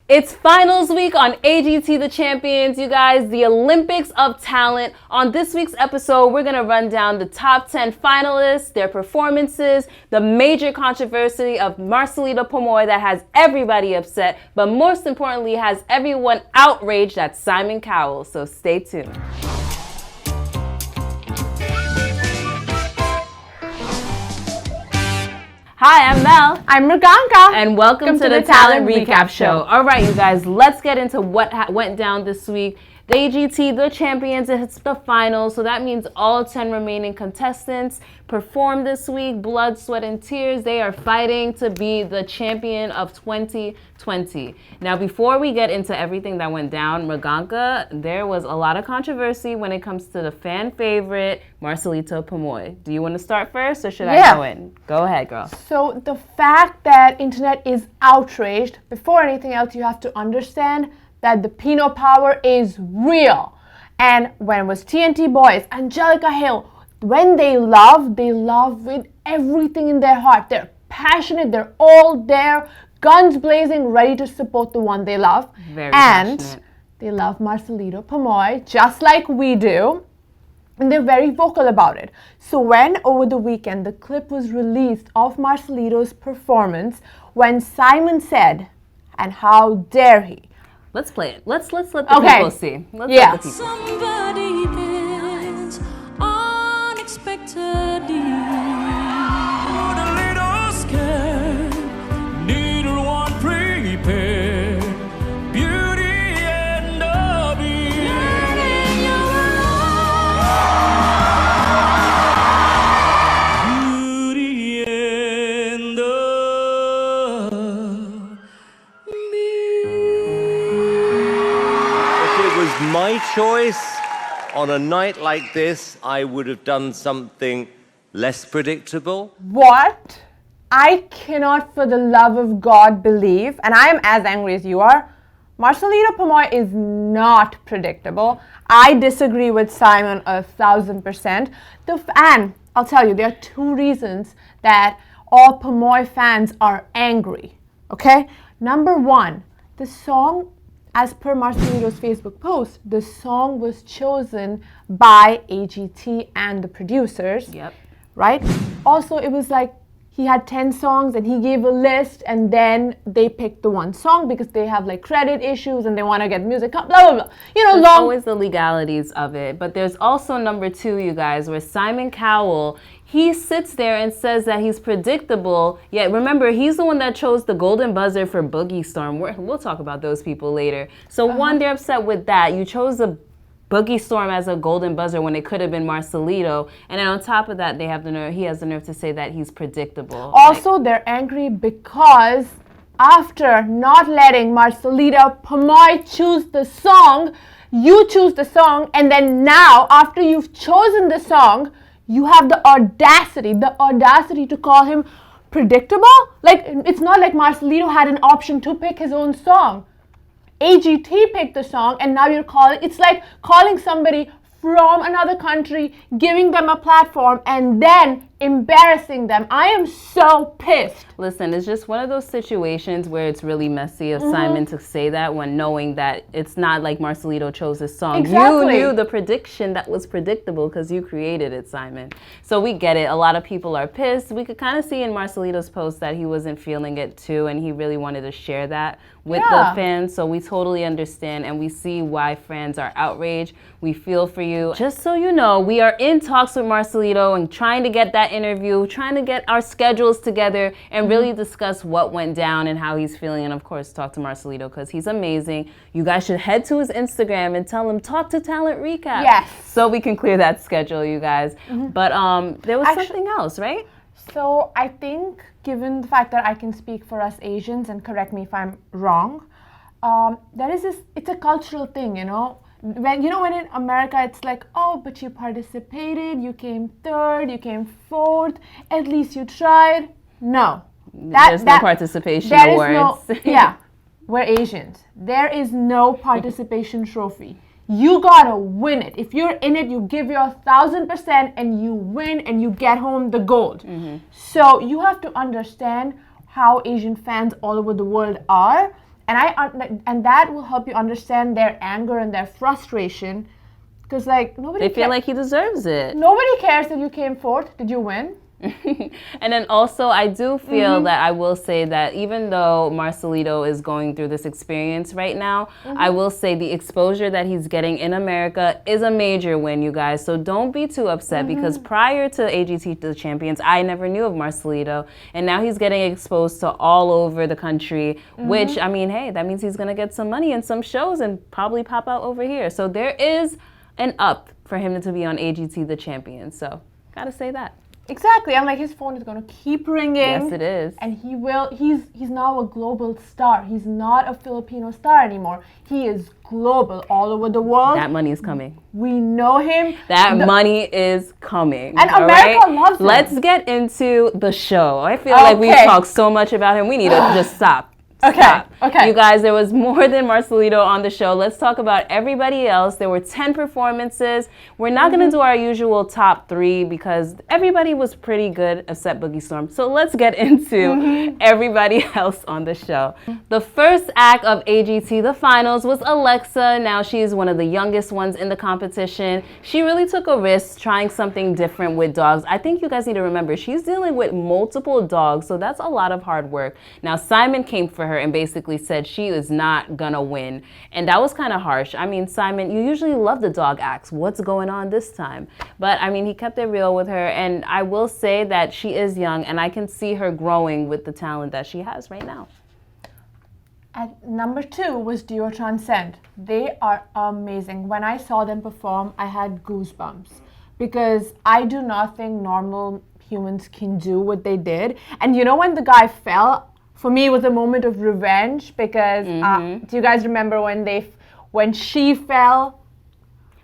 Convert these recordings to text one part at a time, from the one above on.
It's finals week on AGT The Champions, you guys, the Olympics of talent. On this week's episode, we're going to run down the top 10 finalists, their performances, the major controversy of Marcelito Pomoy that has everybody upset, but most importantly has everyone outraged. That's Simon Cowell, so stay tuned. Hi, I'm Mel. I'm Mriganka. And welcome to the Talent Recap Show. All right, you guys, let's get into what went down this week. The AGT, the champions, it's the finals, so that means all 10 remaining contestants performed this week. Blood, sweat, and tears. They are fighting to be the champion of 2020. Now, before we get into everything that went down, Mriganka, there was a lot of controversy when it comes to the fan favorite, Marcelito Pomoy. Do you want to start first, or should I go in? Go ahead, girl. So the fact that internet is outraged, before anything else, you have to understand that the Pino power is real. And when it was TNT Boys, Angelica Hill, when they love with everything in their heart. They're passionate, they're all there, guns blazing, ready to support the one they love. Very passionate. They love Marcelito Pomoy, just like we do. And they're very vocal about it. So when, over the weekend, the clip was released of Marcelito's performance, when Simon said, and how dare he, let's play it. Let's let the people see. Let's let the people see. Somebody dance unexpectedly. Put a little skirt, needle one prepared. Beauty and the Beast. Letting your beauty and the my choice, on a night like this, I would have done something less predictable. What? I cannot for the love of God believe, and I am as angry as you are, Marcelito Pomoy is not predictable. I disagree with Simon 1,000%. And I'll tell you, there are two reasons that all Pomoy fans are angry, okay? Number one, the song, as per Marcelito's Facebook post, the song was chosen by AGT and the producers. Yep. Right? Also, it was like he had 10 songs and he gave a list and then they picked the one song because they have like credit issues and they want to get music, blah, blah, blah. You know, there's always the legalities of it. But there's also number two, you guys, where Simon Cowell, he sits there and says that he's predictable, yet remember, he's the one that chose the golden buzzer for Boogie Storm. We'll talk about those people later. So one, they're upset with that. You chose the Boogie Storm as a golden buzzer when it could have been Marcelito. And then on top of that, he has the nerve to say that he's predictable. Also, they're angry because after not letting Marcelito Pomoy choose the song, you choose the song, and then now, after you've chosen the song, you have the audacity to call him predictable? Like, it's not like Marcelito had an option to pick his own song. AGT picked the song, and now you're it's like calling somebody from another country, giving them a platform, and then embarrassing them. I am so pissed. Listen, it's just one of those situations where it's really messy of Simon to say that when knowing that it's not like Marcelito chose this song. Exactly. You knew the prediction that was predictable because you created it, Simon. So we get it. A lot of people are pissed. We could kind of see in Marcelito's post that he wasn't feeling it too, and he really wanted to share that with the fans. So we totally understand, and we see why fans are outraged. We feel for you. Just so you know, we are in talks with Marcelito and trying to get that interview, trying to get our schedules together and really discuss what went down and how he's feeling, and of course talk to Marcelito because he's amazing. You guys should head to his Instagram and tell him talk to Talent Recap. Yes. So we can clear that schedule, you guys. But there was something else, right? So I think, given the fact that I can speak for us Asians, and correct me if I'm wrong, there is this, it's a cultural thing, you know. When in America it's like, oh, but you participated, you came third, you came fourth, at least you tried. No. There's no participation awards. We're Asians. There is no participation trophy. You gotta win it. If you're in it, you give your 1,000% and you win and you get home the gold. So you have to understand how Asian fans all over the world are. and that will help you understand their anger and their frustration, because like nobody They feel like he deserves it. nobody cares that you came fourth. Did you win? And then also, I do feel that I will say that even though Marcelito is going through this experience right now, I will say the exposure that he's getting in America is a major win, you guys. So don't be too upset because prior to AGT the Champions, I never knew of Marcelito. And now he's getting exposed to all over the country, which, I mean, hey, that means he's going to get some money and some shows and probably pop out over here. So there is an up for him to be on AGT the Champions. So gotta say that. Exactly. I'm like, his phone is going to keep ringing. Yes, it is. And he's now a global star. He's not a Filipino star anymore. He is global all over the world. That money is coming. We know him. That money is coming. And all America right? loves him. Let's get into the show. I feel like we've talked so much about him. We need to just stop. Stop. Okay. You guys, there was more than Marcelito on the show. Let's talk about everybody else. There were 10 performances. We're not going to do our usual top 3 because everybody was pretty good except Boogie Storm. So let's get into everybody else on the show. The first act of AGT, the finals, was Alexa. Now she's one of the youngest ones in the competition. She really took a risk trying something different with dogs. I think you guys need to remember, she's dealing with multiple dogs, so that's a lot of hard work. Now Simon came for her and basically said she is not gonna win, and that was kind of harsh. I mean, Simon, you usually love the dog acts. What's going on this time? But I mean, he kept it real with her, and I will say that she is young and I can see her growing with the talent that she has right now. At number 2 was Duo Transcend. They are amazing. When I saw them perform, I had goosebumps because I do not think normal humans can do what they did. And you know, when the guy fell, for me, it was a moment of revenge because do you guys remember when she fell?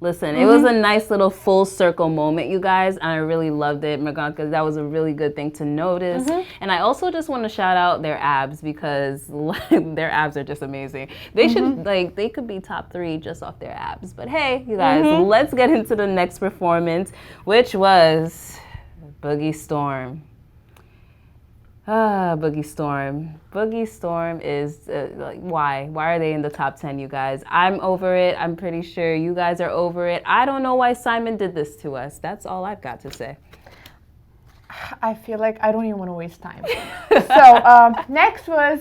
Listen, it was a nice little full circle moment, you guys, and I really loved it, Mriganka. That was a really good thing to notice. And I also just want to shout out their abs because their abs are just amazing. They should, they could be top 3 just off their abs. But hey, you guys, let's get into the next performance, which was Boogie Storm. Boogie Storm. Boogie Storm is, why? Why are they in the top 10, you guys? I'm over it. I'm pretty sure you guys are over it. I don't know why Simon did this to us. That's all I've got to say. I feel like I don't even want to waste time. So next was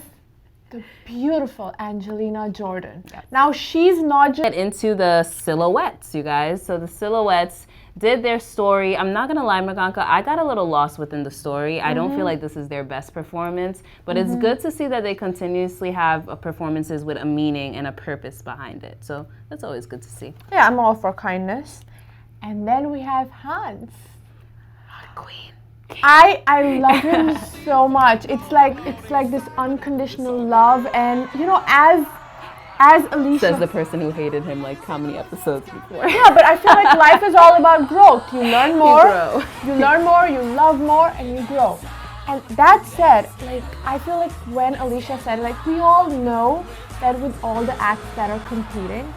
the beautiful Angelina Jordan. Yes. Now she's not just... Get into the silhouettes, you guys. So the silhouettes did their story. I'm not gonna lie, Mriganka, I got a little lost within the story. I don't feel like this is their best performance, but it's good to see that they continuously have performances with a meaning and a purpose behind it. So that's always good to see. Yeah, I'm all for kindness. And then we have Hans. Queen. I love him so much. It's like this unconditional love, and you know, as Alesha says the person who hated him like how many episodes before. Yeah, but I feel like life is all about growth. You learn more, you learn more, you love more, and you grow. And that said, like, I feel like when Alesha said, like, we all know that with all the acts that are competing,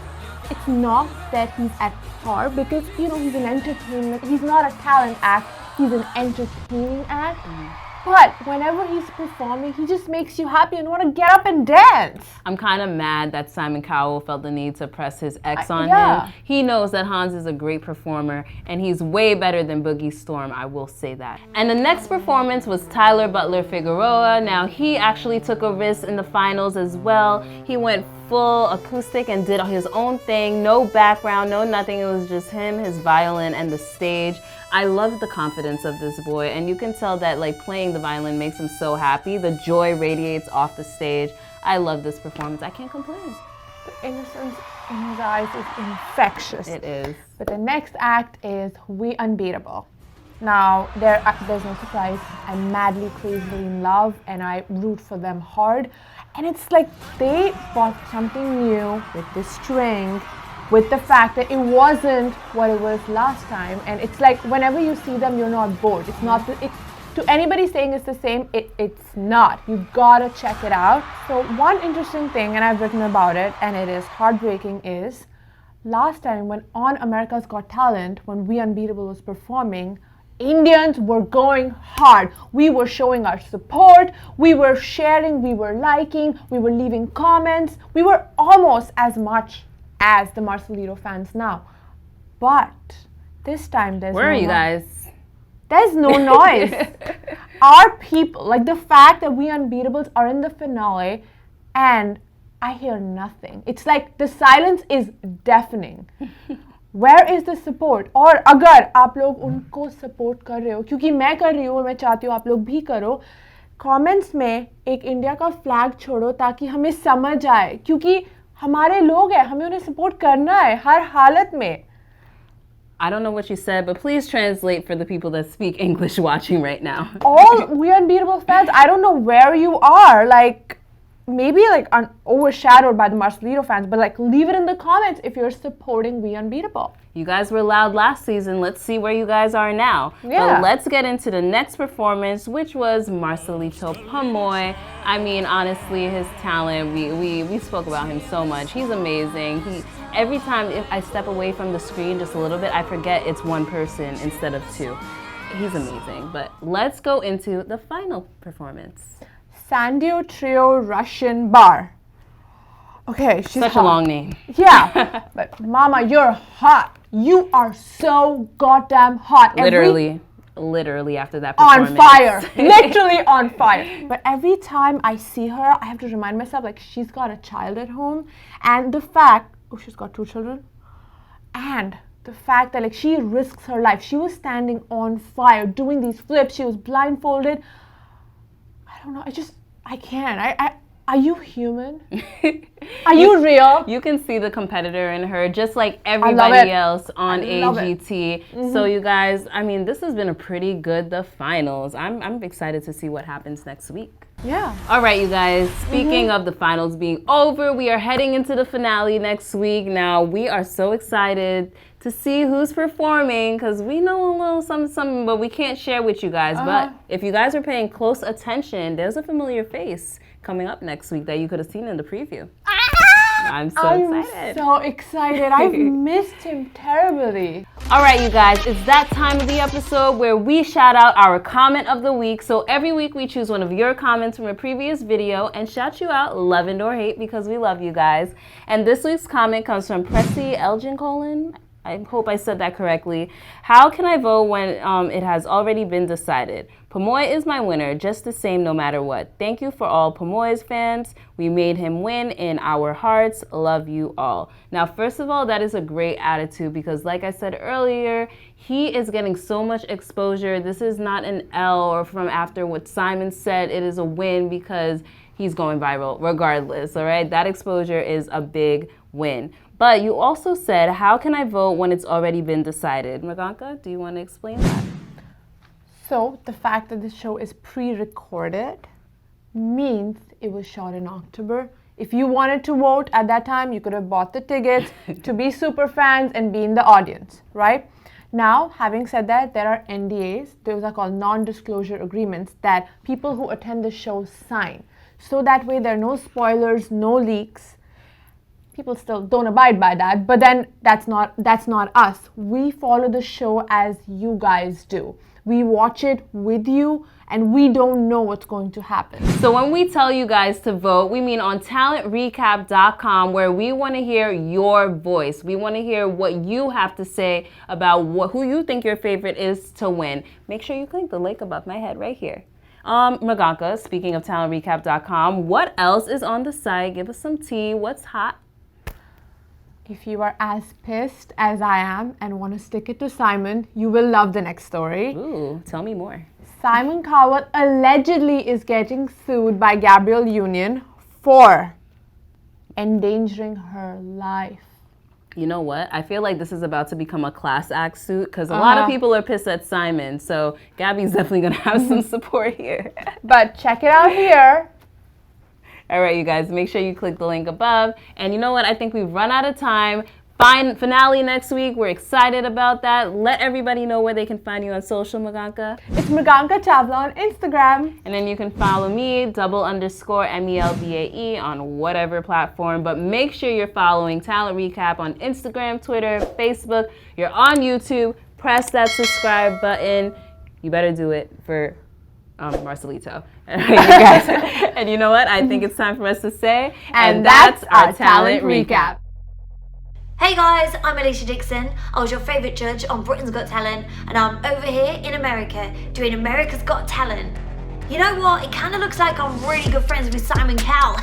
it's not that he's at par because, you know, he's an entertainment, he's not a talent act, he's an entertaining act. But whenever he's performing, he just makes you happy and want to get up and dance. I'm kind of mad that Simon Cowell felt the need to press his X on him. He knows that Hans is a great performer, and he's way better than Boogie Storm, I will say that. And the next performance was Tyler Butler Figueroa. Now, he actually took a risk in the finals as well. He went full acoustic and did his own thing, no background, no nothing. It was just him, his violin, and the stage. I love the confidence of this boy, and you can tell that like playing the violin makes him so happy. The joy radiates off the stage. I love this performance. I can't complain. The innocence in his eyes is infectious. It is. But the next act is We Unbeatable. Now, there's no surprise. I'm madly, crazily in love, and I root for them hard. And it's like they bought something new with this string, with the fact that it wasn't what it was last time. And it's like whenever you see them, you're not bored. It's not, to anybody saying it's the same, it's not. You've got to check it out. So one interesting thing, and I've written about it, and it is heartbreaking, is last time when on America's Got Talent, when We Unbeatable was performing, Indians were going hard. We were showing our support, we were sharing, we were liking, we were leaving comments. We were almost as much as the Marcelino fans now. But this time there's Where no are you noise. guys? There's no noise. Our people, like the fact that we Unbeatables are in the finale and I hear nothing. It's like the silence is deafening. Where is the support? और अगर आप लोग उनको support कर रहे हो, क्योंकि मैं कर रही हूँ और मैं चाहती हूँ आप लोग भी करो, comments में एक इंडिया का flag छोड़ो ताकि हमें समझ आए, क्योंकि हमारे लोग हैं, हमें उन्हें support करना है हर हालत में. I don't know what you said, but please translate for the people that speak English watching right now. All We Unbeatable fans, I don't know where you are, like maybe like overshadowed by the Marcelino fans, but like leave it in the comments if you're supporting We Unbeatable. You guys were loud last season. Let's see where you guys are now. Yeah. But let's get into the next performance, which was Marcelito Pamoy. I mean, honestly, his talent, we spoke about him so much. He's amazing. Every time if I step away from the screen just a little bit, I forget it's one person instead of two. He's amazing. But let's go into the final performance. Sandio Trio Russian Bar. Okay, she's Such hot. a long name. Yeah, but Mama, you're hot. You are so goddamn hot. Literally after that performance. On fire. Literally on fire. But every time I see her, I have to remind myself, like, she's got a child at home. And the fact, she's got 2 children. And the fact that, like, she risks her life. She was standing on fire, doing these flips. She was blindfolded. I don't know. I can't. Are you human? Are you real? You can see the competitor in her, just like everybody else on AGT. So you guys, I mean, this has been a pretty good, the finals. I'm excited to see what happens next week. Yeah. All right, you guys, speaking of the finals being over, we are heading into the finale next week. Now, we are so excited to see who's performing because we know a little something, but we can't share with you guys. But if you guys are paying close attention, there's a familiar face coming up next week that you could have seen in the preview. I'm so excited. I'm so excited. I've missed him terribly. All right, you guys, it's that time of the episode where we shout out our comment of the week. So every week we choose one of your comments from a previous video and shout you out, love and or hate, because we love you guys. And this week's comment comes from Pressy Elgin. I hope I said that correctly. How can I vote when it has already been decided? Pamoy is my winner, just the same no matter what. Thank you for all Pamoy's fans. We made him win in our hearts. Love you all. Now, first of all, that is a great attitude because like I said earlier, he is getting so much exposure. This is not an L or from after what Simon said. It is a win because he's going viral regardless, all right? That exposure is a big win. But you also said, how can I vote when it's already been decided? Mriganka, do you want to explain that? So the fact that the show is pre-recorded means it was shot in October. If you wanted to vote at that time, you could have bought the tickets to be super fans and be in the audience, right? Now, having said that, there are NDAs, those are called non-disclosure agreements that people who attend the show sign. So that way there are no spoilers, no leaks. People still don't abide by that, but then that's not us. We follow the show as you guys do. We watch it with you and we don't know what's going to happen. So when we tell you guys to vote, we mean on talentrecap.com, where we want to hear your voice. We want to hear what you have to say about who you think your favorite is to win. Make sure you click the link above my head right here. Mriganka, speaking of talentrecap.com, what else is on the site? Give us some tea. What's hot? If you are as pissed as I am and want to stick it to Simon, you will love the next story. Ooh, tell me more. Simon Cowell allegedly is getting sued by Gabrielle Union for endangering her life. You know what? I feel like this is about to become a class act suit because a lot of people are pissed at Simon. So Gabby's definitely going to have some support here. But check it out here. All right, you guys, make sure you click the link above. And you know what? I think we've run out of time. Finale next week. We're excited about that. Let everybody know where they can find you on social, Mriganka. It's Mriganka Chavla on Instagram. And then you can follow me, _MELBAE on whatever platform. But make sure you're following Talent Recap on Instagram, Twitter, Facebook. You're on YouTube. Press that subscribe button. you better do it for Marcelito. You guys. And you know what? I think it's time for us to say, And that's our talent recap. Hey guys, I'm Alesha Dixon. I was your favourite judge on Britain's Got Talent, and I'm over here in America doing America's Got Talent. You know what? It kind of looks like I'm really good friends with Simon Cowell.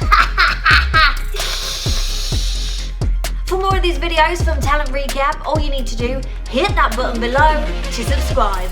For more of these videos from Talent Recap, all you need to do, hit that button below to subscribe.